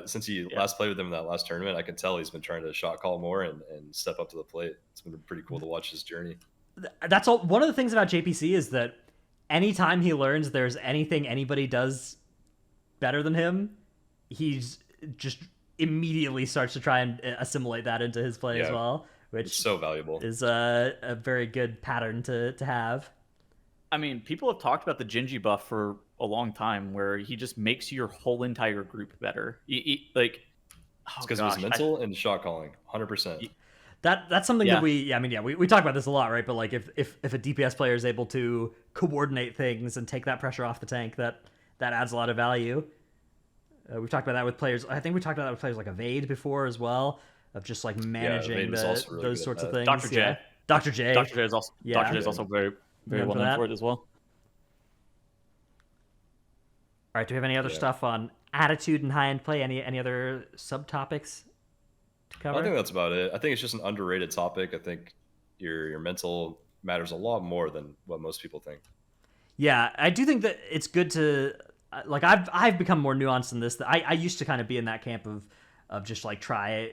Since he last played with him in that last tournament, I can tell he's been trying to shot call more and step up to the plate. It's been pretty cool to watch his journey. That's all. One of the things about JPC is that anytime he learns there's anything anybody does better than him, he's just immediately starts to try and assimilate that into his play as well, which is so valuable. Is a very good pattern to have. I mean, people have talked about the Gingy buff for a long time, where he just makes your whole entire group better. It's because of his mental and shot calling, 100%. That's something that we talk about this a lot, right? But like if a DPS player is able to coordinate things and take that pressure off the tank, that adds a lot of value. We've talked about that with players. I think we talked about that with players like Evade before as well, of just like managing those sorts of things. Dr. J. Dr. J is also very well known for it as well. All right, do we have any other stuff on attitude and high-end play? Any other subtopics to cover? I think that's about it. I think it's just an underrated topic. I think your mental matters a lot more than what most people think. Yeah, I do think that it's good to like I've become more nuanced in this. I used to kind of be in that camp of just like try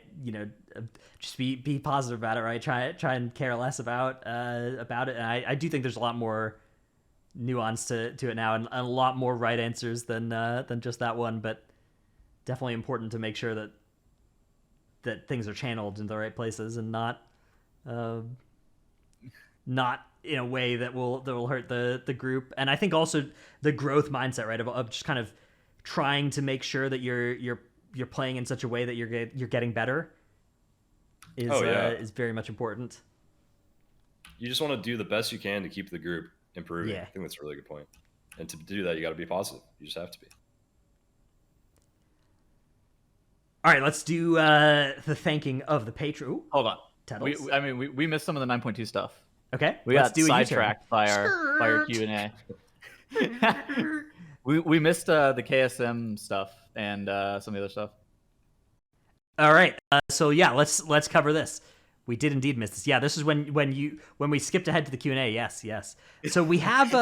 just be positive about it, right? Try and care less about it. And I do think there's a lot more nuance to it now, and a lot more right answers than just that one. But definitely important to make sure that things are channeled in the right places and not in a way that will hurt the group. And I think also the growth mindset, right, of just kind of trying to make sure that you're playing in such a way that you're getting better is very much important. You just want to do the best you can to keep the group improving. I think that's a really good point. And to do that, you got to be positive. You just have to be. All right, let's do the thanking of the patron. Hold on. We missed some of the 9.2 stuff. Okay, we got sidetracked by our Q&A. we missed the KSM stuff and some of the other stuff. All right, so let's cover this. We did indeed miss this. Yeah, this is when we skipped ahead to the Q&A. Yes. So we have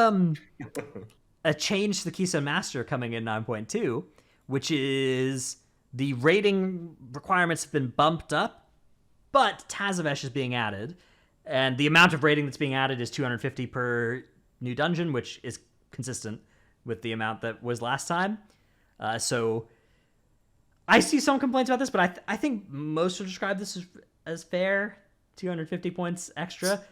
a change to the Keystone Master coming in 9.2, which is the rating requirements have been bumped up, but Tazavesh is being added. And the amount of rating that's being added is 250 per new dungeon, which is consistent with the amount that was last time. So I see some complaints about this, but I think most will describe this as fair. 250 points extra.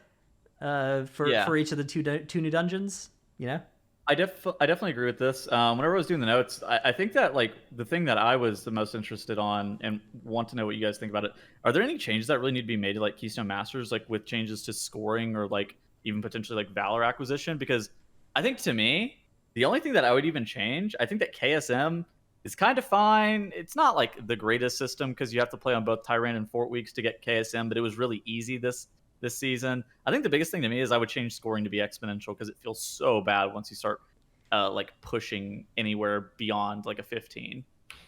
for each of the two new dungeons. You know. I definitely agree with this. Whenever I was doing the notes, I think that like the thing that I was the most interested on and want to know what you guys think about it. Are there any changes that really need to be made to like Keystone Masters, like with changes to scoring or like even potentially like Valor acquisition? Because I think to me, the only thing that I would even change, I think that KSM is kind of fine. It's not like the greatest system because you have to play on both Tyran and Fort Weeks to get KSM, but it was really easy this season. I think the biggest thing to me is I would change scoring to be exponential because it feels so bad once you start like pushing anywhere beyond like a 15.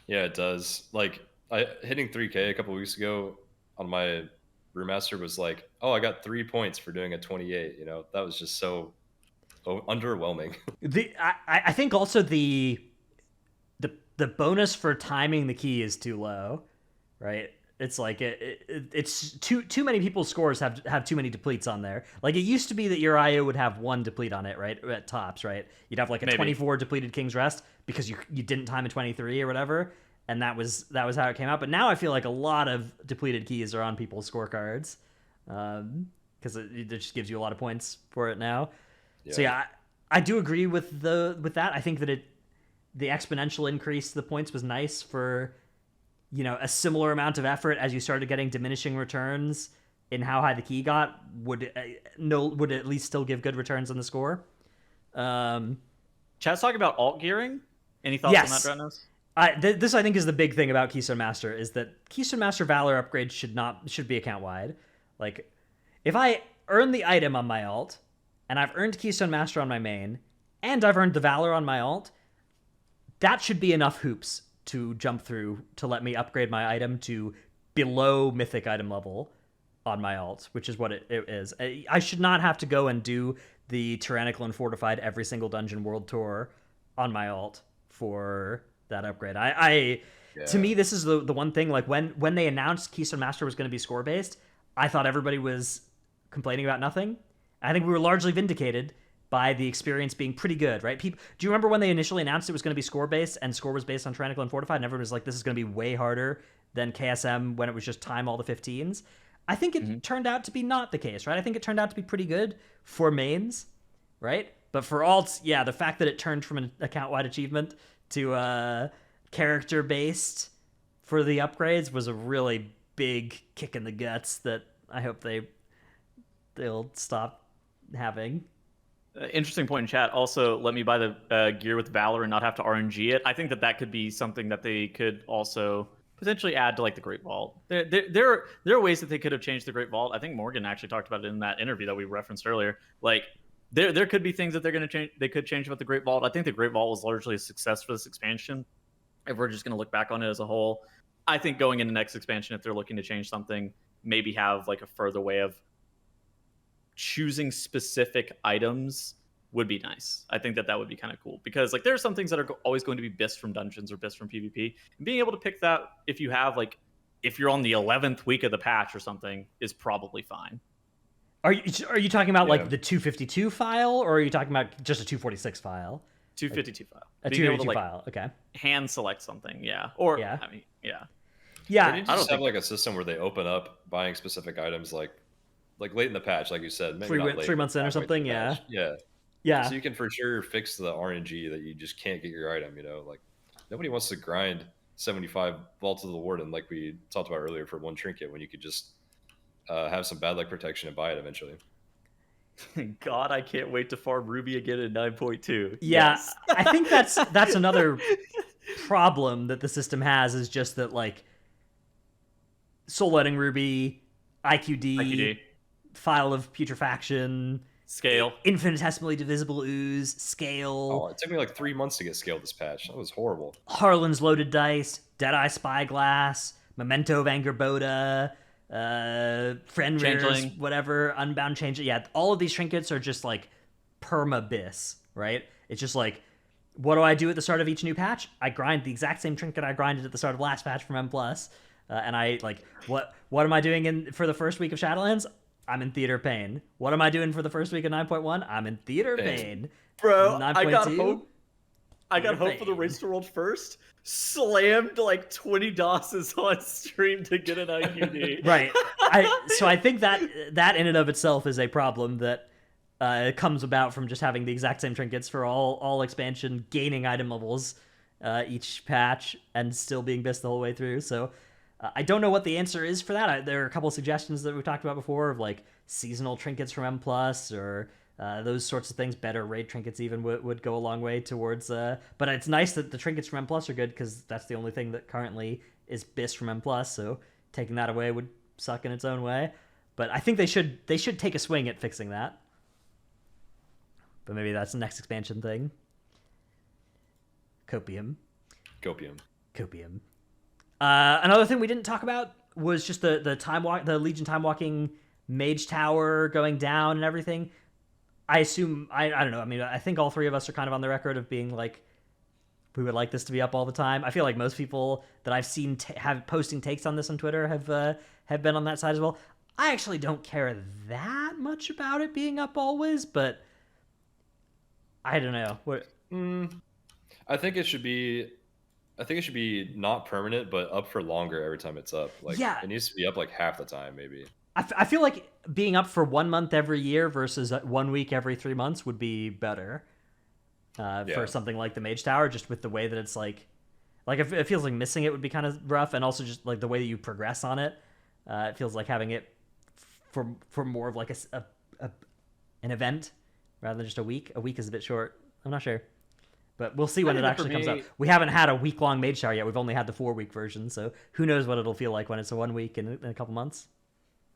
Yeah, it does. Like hitting 3K a couple weeks ago on my Brewmaster was like, oh, I got 3 points for doing a 28. You know, that was just so underwhelming. I think also the bonus for timing the key is too low, right? It's like it's too many people's scores have too many depletes on there. Like it used to be that your IO would have 1 deplete on it, right? At tops, right? You'd have like a 24 depleted King's Rest because you didn't time a 23 or whatever, and that was how it came out. But now I feel like a lot of depleted keys are on people's scorecards because it just gives you a lot of points for it now. Yeah. So yeah, I do agree with that. I think that the exponential increase to the points was nice for, you know, a similar amount of effort as you started getting diminishing returns in how high the key got would at least still give good returns on the score. Chad's talking about alt gearing. Any thoughts on that, Dretnos? This I think is the big thing about Keystone Master is that Keystone Master Valor upgrades should be account wide. Like if I earn the item on my alt and I've earned Keystone Master on my main and I've earned the Valor on my alt, that should be enough hoops to jump through to let me upgrade my item to below mythic item level on my alt, which is what it is. I should not have to go and do the Tyrannical and Fortified every single dungeon world tour on my alt for that upgrade. To me, this is the one thing, like when they announced Keystone Master was going to be score based, I thought everybody was complaining about nothing. I think we were largely vindicated by the experience being pretty good, right? Do you remember when they initially announced it was going to be score-based and score was based on Tyrannical and Fortified and everyone was like, this is going to be way harder than KSM when it was just time all the 15s? I think it turned out to be not the case, right? I think it turned out to be pretty good for mains, right? But for alts, yeah, the fact that it turned from an account-wide achievement to character-based for the upgrades was a really big kick in the guts that I hope they'll stop having. Interesting point in chat. Also, let me buy the gear with Valor and not have to RNG it. I think that could be something that they could also potentially add to like the Great Vault. There are ways that they could have changed the Great Vault. I think Morgan actually talked about it in that interview that we referenced earlier. Like there could be things that they're going to change. They could change about the Great Vault. I think the Great Vault was largely a success for this expansion. If we're just going to look back on it as a whole, I think going into the next expansion, if they're looking to change something, maybe have like a further way of choosing specific items would be nice. I think that would be kind of cool because like there are some things that are always going to be BIS from dungeons or BIS from PvP, and being able to pick that if you're on the 11th week of the patch or something is probably fine. Are you talking about like the 252 file or are you talking about just a 246 file? 252 file. A 252 file. Okay. Hand select something. Yeah. Or yeah. I mean, yeah. Yeah. They just have like a system where they open up buying specific items like late in the patch, like you said, maybe 3 months in or something. Yeah. Yeah. So you can for sure fix the RNG that you just can't get your item, you know, like nobody wants to grind 75 Vaults of the Warden like we talked about earlier for one trinket when you could just have some bad luck protection and buy it eventually. God, I can't wait to farm Ruby again in 9.2. Yeah, yes. I think that's another problem that the system has is just that like Soul Letting Ruby, IQD, File of Putrefaction, Scale, infinitesimally divisible ooze, Scale. Oh, it took me like 3 months to get Scale this patch. That was horrible. Harlan's Loaded Dice, Deadeye Spyglass, Memento of Angerboda, Friend Rares, whatever, Unbound Change. Yeah, all of these trinkets are just like perma-bis, right? It's just like, what do I do at the start of each new patch? I grind the exact same trinket I grinded at the start of last patch from M+. And I like, what am I doing for the first week of Shadowlands? I'm in Theater Pain. What am I doing for the first week of 9.1? I'm in Theater Pain. Bro, I got hope. I got hope for the Race to World first. Slammed like 20 DOSes on stream to get an IQD. Right. So I think that in and of itself is a problem that comes about from just having the exact same trinkets for all expansion, gaining item levels each patch, and still being missed the whole way through. So I don't know what the answer is for that. There are a couple of suggestions that we've talked about before of like seasonal trinkets from M+, or those sorts of things. Better raid trinkets even would go a long way towards... but it's nice that the trinkets from M+ are good, because that's the only thing that currently is BIS from M+, so taking that away would suck in its own way. But I think they should take a swing at fixing that. But maybe that's the next expansion thing. Copium. Another thing we didn't talk about was just the Legion time walking mage tower going down and everything. I assume I don't know. I mean, I think all three of us are kind of on the record of being like, we would like this to be up all the time. I feel like most people that I've seen have posting takes on this on Twitter have been on that side as well. I actually don't care that much about it being up always, but I don't know. I think it should be not permanent, but up for longer every time it's up. Like, yeah, it needs to be up like half the time, maybe. I feel like being up for 1 month every year versus 1 week every 3 months would be better for something like the Mage Tower, just with the way that it's like it feels like missing it would be kind of rough, and also just like the way that you progress on it. It feels like having it for more of like an event rather than just a week. A week is a bit short. I'm not sure. But we'll see when it actually comes out. We haven't had a week-long Mage Tower yet. We've only had the 4-week version, so who knows what it'll feel like when it's a 1 week in a couple months.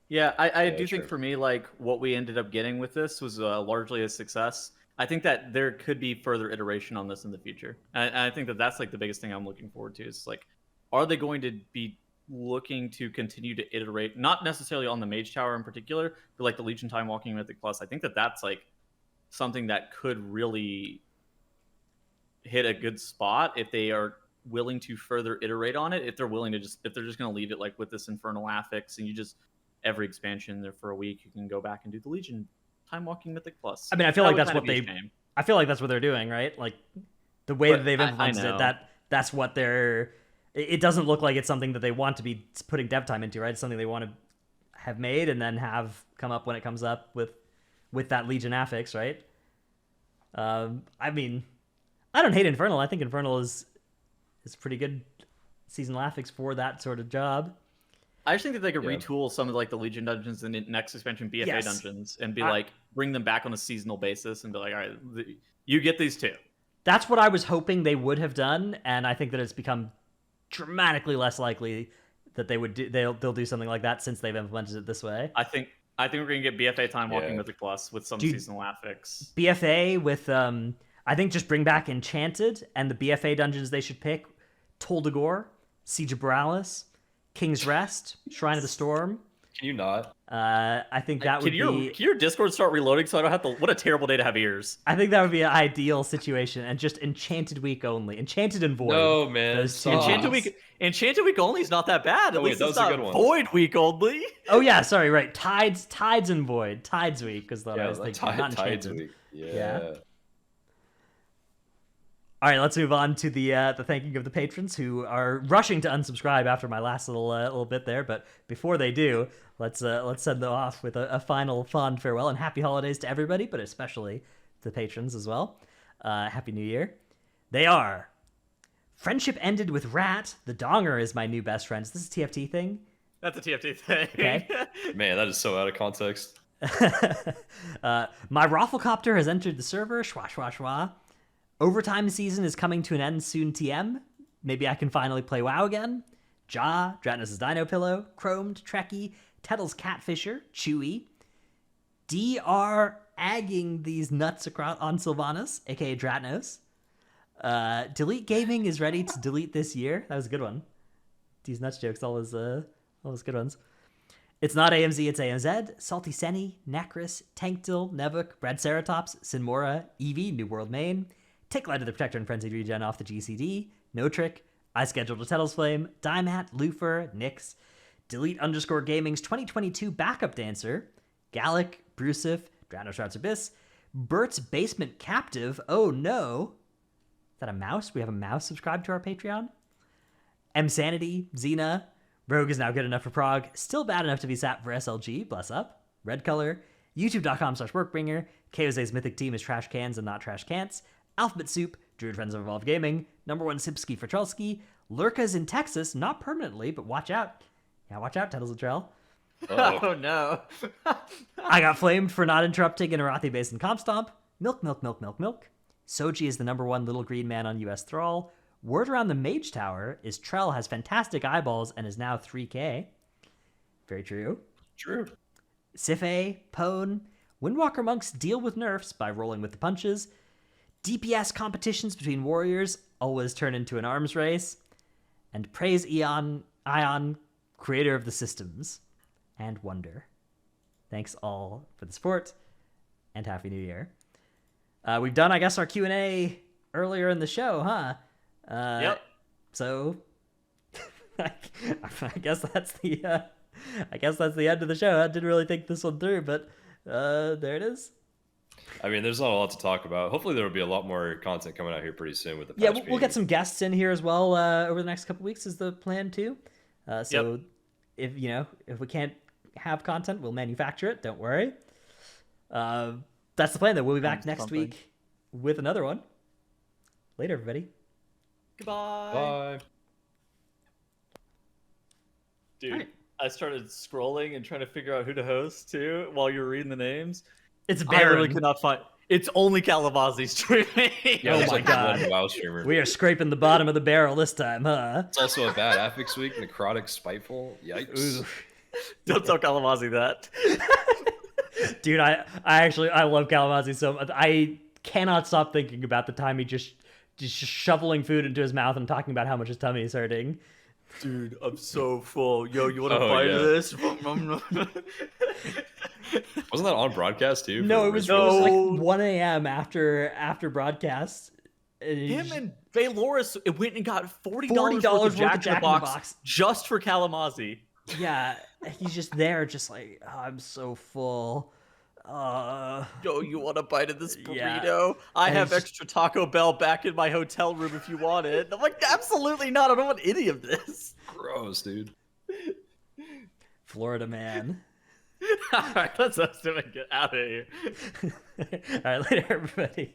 Yeah, I do think for me, like, what we ended up getting with this was largely a success. I think that there could be further iteration on this in the future. And I think that that's, like, the biggest thing I'm looking forward to is, like, are they going to be looking to continue to iterate, not necessarily on the Mage Tower in particular, but, like, the Legion Time Walking Mythic Plus. I think that that's, like, something that could really hit a good spot if they are willing to further iterate on it. If they're willing to if they're just going to leave it like with this Infernal Affix, and you just every expansion there for a week, you can go back and do the Legion Time Walking Mythic Plus. I mean, I feel like that's what I feel like that's what they're doing, right? Like the way that they've implemented it, that's what they're. It doesn't look like it's something that they want to be putting dev time into, right? It's something they want to have made and then have come up when it comes up with that Legion Affix, right? I mean, I don't hate Infernal. I think Infernal is pretty good seasonal affix for that sort of job. I just think that they could retool some of like the Legion dungeons in the next expansion, BFA dungeons, and be like bring them back on a seasonal basis and be like, all right, you get these too. That's what I was hoping they would have done, and I think that it's become dramatically less likely that they would they'll do something like that since they've implemented it this way. I think we're gonna get BFA time walking Mythic Plus with some seasonal affix. BFA with I think just bring back Enchanted, and the BFA dungeons they should pick: Tol Dagor, Siege of Borealis, King's Rest, Shrine of the Storm. Can you not? I think that would be... Can your Discord start reloading so I don't have to... What a terrible day to have ears. I think that would be an ideal situation, and just Enchanted Week only. Enchanted and Void. No, man. Enchanted Week only is not not bad. At least it's not Void Week only. Oh, yeah, sorry, right. Tides and Void. Tides Week is what I was thinking. Not Tides Enchanted. Week. Yeah. All right, let's move on to the thanking of the patrons who are rushing to unsubscribe after my last little bit there. But before they do, let's send them off with a final fond farewell and happy holidays to everybody, but especially the patrons as well. Happy New Year. They are Friendship Ended with Rat. The Donger is my new best friend. Is this a TFT thing? That's a TFT thing. Okay. Man, that is so out of context. My Rafflecopter has entered the server. Schwa, schwa, schwa. Overtime season is coming to an end soon, TM. Maybe I can finally play WoW again. Ja, Dratnos' Dino Pillow, Chromed, Trekkie, Tettle's Catfisher, Chewy, DR agging these nuts across on Sylvanas, aka Dratnos. Delete Gaming is ready to delete this year. That was a good one. These nuts jokes, all those good ones. It's not AMZ, it's AMZ. Salty Senny, Necris, Tankdil, Nevuk, Brad Ceratops, Sinmora, Eevee, New World Main, Take Light of the Protector and Frenzied Regen off the GCD, No Trick, I Scheduled a Tettle's Flame, Dymat, Lufer, Nyx, Delete_Gaming's 2022 Backup Dancer, Gallic, Brusif, Dranoshards Abyss, Bert's Basement Captive, oh no, that a mouse? We have a mouse subscribed to our Patreon. M Sanity, Xena, Rogue is now good enough for Prague, still bad enough to be sat for SLG, bless up. Red Color, YouTube.com/Workbringer, KOZ's Mythic Team is Trash Cans and Not Trash Cants, Alphabet Soup, Druid Friends of Evolved Gaming, number 1 Sipsky for Trelsky, Lurka's in Texas, not permanently, but watch out. Yeah, watch out, Tettles and Trell. Oh no. I got flamed for not interrupting an Arathi Basin comp stomp. Milk. Soji is the number 1 little green man on US Thrall. Word around the Mage Tower is Trell has fantastic eyeballs and is now 3k. Very true. True. Sife, Pone, Windwalker monks deal with nerfs by rolling with the punches. DPS competitions between warriors always turn into an arms race. And praise Ion, creator of the systems and wonder. Thanks all for the support, and Happy New Year. We've done, I guess, our Q&A earlier in the show, huh? Yep. So, I guess that's the end of the show. I didn't really think this one through, but there it is. I mean, there's not a lot to talk about. Hopefully, there will be a lot more content coming out here pretty soon with the patch. Yeah, we'll get some guests in here as well over the next couple weeks is the plan too. So if we can't have content, we'll manufacture it. Don't worry. That's the plan. Though we'll be back next week with another one. Later, everybody. Goodbye. Bye. Dude, Right. I started scrolling and trying to figure out who to host too while you were reading the names. It's I Baron. literally could not find. It's only Kalavazi streaming. Yeah, Oh there's my like God. one WoW streamer. We are scraping the bottom of the barrel this time, huh? It's also a bad Affix week. Necrotic, Spiteful. Yikes. Ooh. Don't tell Kalavazi that. Dude, I love Kalamazoo so much. I cannot stop thinking about the time he just shoveling food into his mouth and talking about how much his tummy is hurting. Dude, I'm so full. Yo, you want to Oh, bite yeah. of this? Wasn't that on broadcast too? No, for it was Ritual? like 1 a.m. after broadcast. Him and Valoris went and got $40 $40 worth of Jack in the Box just for Kalamazi. Yeah, he's just there, just like, oh, I'm so full. Yo, you want a bite of this burrito? Yeah. I And have it's extra Taco Bell back in my hotel room if you want it. I'm like, absolutely not. I don't want any of this. Gross, dude. Florida man. All right, let's get out of here. All right, later, everybody.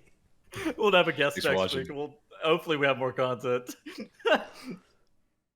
We'll have a guest Thanks for next watching. week. Hopefully we have more content.